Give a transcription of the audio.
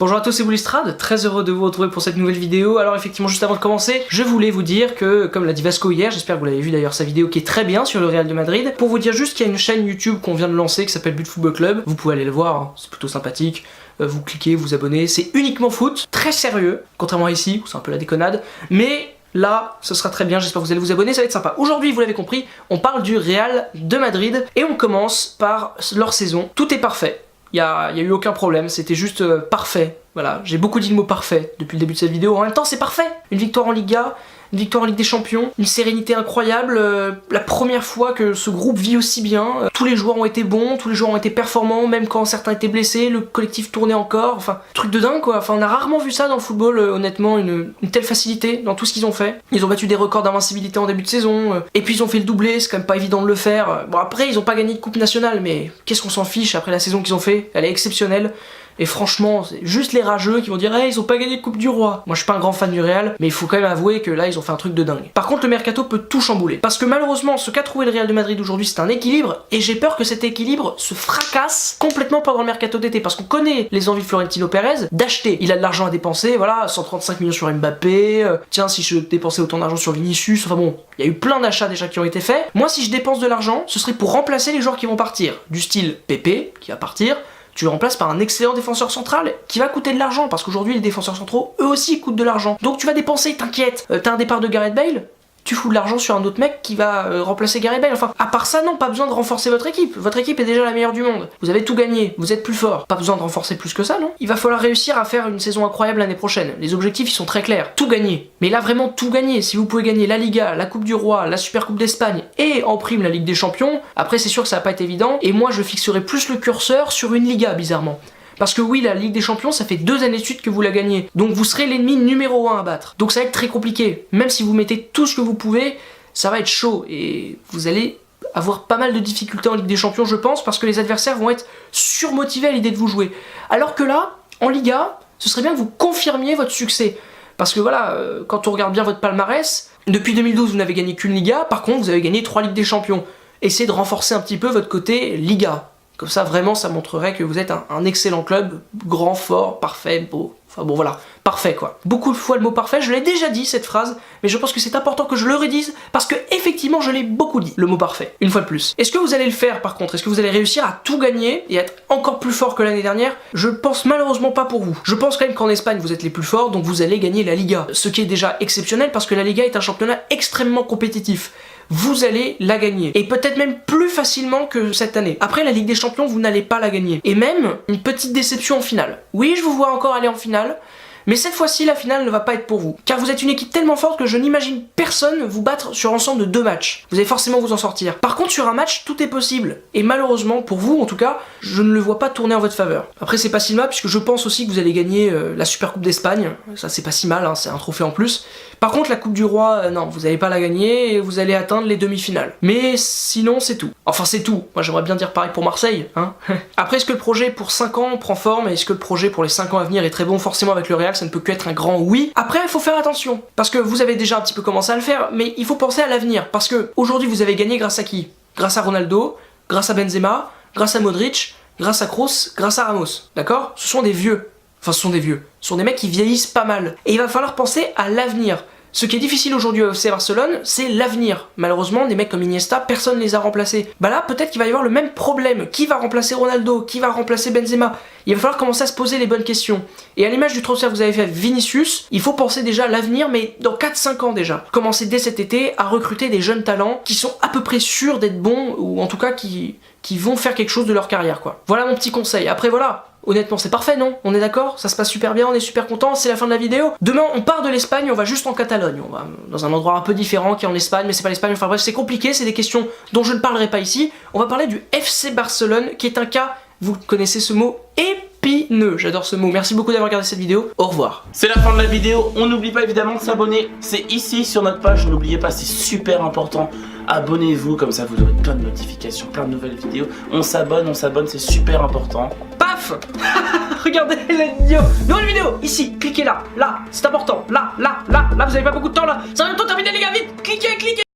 Bonjour à tous, c'est Boulistrade, très heureux de vous retrouver pour cette nouvelle vidéo. Alors effectivement, juste avant de commencer, je voulais vous dire que, comme l'a dit Vasco hier, j'espère que vous l'avez vu d'ailleurs sa vidéo qui est très bien sur le Real de Madrid, pour vous dire juste qu'il y a une chaîne YouTube qu'on vient de lancer qui s'appelle But Football Club, vous pouvez aller le voir, hein, c'est plutôt sympathique. Vous cliquez, vous abonnez, c'est uniquement foot, très sérieux, contrairement à ici, où c'est un peu la déconnade, mais là, ce sera très bien, j'espère que vous allez vous abonner, ça va être sympa. Aujourd'hui, vous l'avez compris, on parle du Real de Madrid, et on commence par leur saison. Tout est parfait, il n'y a eu aucun problème, c'était juste parfait. Voilà, j'ai beaucoup dit le mot parfait depuis le début de cette vidéo, en même temps c'est parfait. Une victoire en Liga, une victoire en Ligue des Champions, une sérénité incroyable, la première fois que ce groupe vit aussi bien, tous les joueurs ont été bons, tous les joueurs ont été performants, même quand certains étaient blessés, le collectif tournait encore, enfin, truc de dingue quoi, enfin on a rarement vu ça dans le football, honnêtement, une telle facilité dans tout ce qu'ils ont fait. Ils ont battu des records d'invincibilité en début de saison, et puis ils ont fait le doublé, c'est quand même pas évident de le faire. Bon après ils ont pas gagné de coupe nationale, mais qu'est-ce qu'on s'en fiche après la saison qu'ils ont fait, elle est exceptionnelle. Et franchement, c'est juste les rageux qui vont dire hey, ils ont pas gagné de Coupe du Roi. Moi je suis pas un grand fan du Real, mais il faut quand même avouer que là ils ont fait un truc de dingue. Par contre le mercato peut tout chambouler. Parce que malheureusement ce qu'a trouvé le Real de Madrid aujourd'hui c'est un équilibre, et j'ai peur que cet équilibre se fracasse complètement pendant le mercato d'été. Parce qu'on connaît les envies de Florentino Pérez d'acheter. Il a de l'argent à dépenser, voilà, 135 millions sur Mbappé, tiens si je dépensais autant d'argent sur Vinicius, enfin bon, il y a eu plein d'achats déjà qui ont été faits. Moi si je dépense de l'argent, ce serait pour remplacer les joueurs qui vont partir. Du style Pepe qui va partir. Tu le remplaces par un excellent défenseur central qui va coûter de l'argent, parce qu'aujourd'hui les défenseurs centraux eux aussi coûtent de l'argent. Donc tu vas dépenser, t'inquiète. T'as un départ de Gareth Bale, tu fous de l'argent sur un autre mec qui va remplacer Gareth Bale. Enfin, à part ça, non, pas besoin de renforcer votre équipe. Votre équipe est déjà la meilleure du monde. Vous avez tout gagné, vous êtes plus fort. Pas besoin de renforcer plus que ça, non? Il va falloir réussir à faire une saison incroyable l'année prochaine. Les objectifs, ils sont très clairs. Tout gagner. Mais là, vraiment tout gagner. Si vous pouvez gagner la Liga, la Coupe du Roi, la Super Coupe d'Espagne et en prime la Ligue des Champions, après c'est sûr que ça va pas être évident. Et moi, je fixerai plus le curseur sur une Liga, bizarrement. Parce que oui, la Ligue des Champions, ça fait 2 années de suite que vous la gagnez. Donc vous serez l'ennemi numéro 1 à battre. Donc ça va être très compliqué. Même si vous mettez tout ce que vous pouvez, ça va être chaud. Et vous allez avoir pas mal de difficultés en Ligue des Champions, je pense, parce que les adversaires vont être surmotivés à l'idée de vous jouer. Alors que là, en Liga, ce serait bien que vous confirmiez votre succès. Parce que voilà, quand on regarde bien votre palmarès, depuis 2012, vous n'avez gagné qu'une Liga. Par contre, vous avez gagné 3 Ligues des Champions. Essayez de renforcer un petit peu votre côté Liga. Comme ça, vraiment, ça montrerait que vous êtes un excellent club, grand, fort, parfait, beau. Enfin bon, voilà, parfait quoi. Beaucoup de fois le mot parfait, je l'ai déjà dit cette phrase, mais je pense que c'est important que je le redise, parce que effectivement, je l'ai beaucoup dit, le mot parfait, une fois de plus. Est-ce que vous allez le faire par contre? Est-ce que vous allez réussir à tout gagner et être encore plus fort que l'année dernière? Je pense malheureusement pas pour vous. Je pense quand même qu'en Espagne, vous êtes les plus forts, donc vous allez gagner la Liga. Ce qui est déjà exceptionnel, parce que la Liga est un championnat extrêmement compétitif. Vous allez la gagner. Et peut-être même plus facilement que cette année. Après, la Ligue des Champions, vous n'allez pas la gagner. Et même, une petite déception en finale. Oui, je vous vois encore aller en finale, mais cette fois-ci, la finale ne va pas être pour vous. Car vous êtes une équipe tellement forte que je n'imagine personne vous battre sur l'ensemble de 2 matchs. Vous allez forcément vous en sortir. Par contre, sur un match, tout est possible. Et malheureusement, pour vous en tout cas, je ne le vois pas tourner en votre faveur. Après, c'est pas si mal, puisque je pense aussi que vous allez gagner la Super Coupe d'Espagne. Ça, c'est pas si mal, hein, c'est un trophée en plus. Par contre, la Coupe du Roi, non, vous n'allez pas la gagner et vous allez atteindre les demi-finales. Mais sinon, c'est tout. Enfin, c'est tout. Moi, j'aimerais bien dire pareil pour Marseille, hein. Après, est-ce que le projet pour 5 ans prend forme? Et est-ce que le projet pour les 5 ans à venir est très bon? Forcément, avec le Real, ça ne peut qu'être un grand oui. Après, il faut faire attention. Parce que vous avez déjà un petit peu commencé à le faire, mais il faut penser à l'avenir. Parce que aujourd'hui, vous avez gagné grâce à qui? Grâce à Ronaldo, grâce à Benzema, grâce à Modric, grâce à Kroos, grâce à Ramos. D'accord? Ce sont des vieux. Enfin, ce sont des vieux. Ce sont des mecs qui vieillissent pas mal. Et il va falloir penser à l'avenir. Ce qui est difficile aujourd'hui au FC Barcelone, c'est l'avenir. Malheureusement, des mecs comme Iniesta, personne ne les a remplacés. Bah là, peut-être qu'il va y avoir le même problème. Qui va remplacer Ronaldo? Qui va remplacer Benzema? Il va falloir commencer à se poser les bonnes questions. Et à l'image du transfert que vous avez fait avec Vinicius, il faut penser déjà à l'avenir, mais dans 4-5 ans déjà. Commencer dès cet été à recruter des jeunes talents qui sont à peu près sûrs d'être bons, ou en tout cas qui vont faire quelque chose de leur carrière, quoi. Voilà mon petit conseil. Après, voilà. Honnêtement, c'est parfait, non? On est d'accord? Ça se passe super bien, on est super content, c'est la fin de la vidéo. Demain, on part de l'Espagne, on va juste en Catalogne. On va dans un endroit un peu différent qui est en Espagne, mais c'est pas l'Espagne. Enfin bref, c'est compliqué, c'est des questions dont je ne parlerai pas ici. On va parler du FC Barcelone, qui est un cas, vous connaissez ce mot, épineux. J'adore ce mot. Merci beaucoup d'avoir regardé cette vidéo. Au revoir. C'est la fin de la vidéo. On n'oublie pas évidemment de s'abonner. C'est ici sur notre page. N'oubliez pas, c'est super important. Abonnez-vous, comme ça vous aurez plein de notifications, plein de nouvelles vidéos. On s'abonne, c'est super important. Paf. Regardez la vidéo. Nouvelle vidéo, ici, cliquez là, c'est important. Là, vous avez pas beaucoup de temps là. Ça va bientôt terminer les gars, vite, cliquez.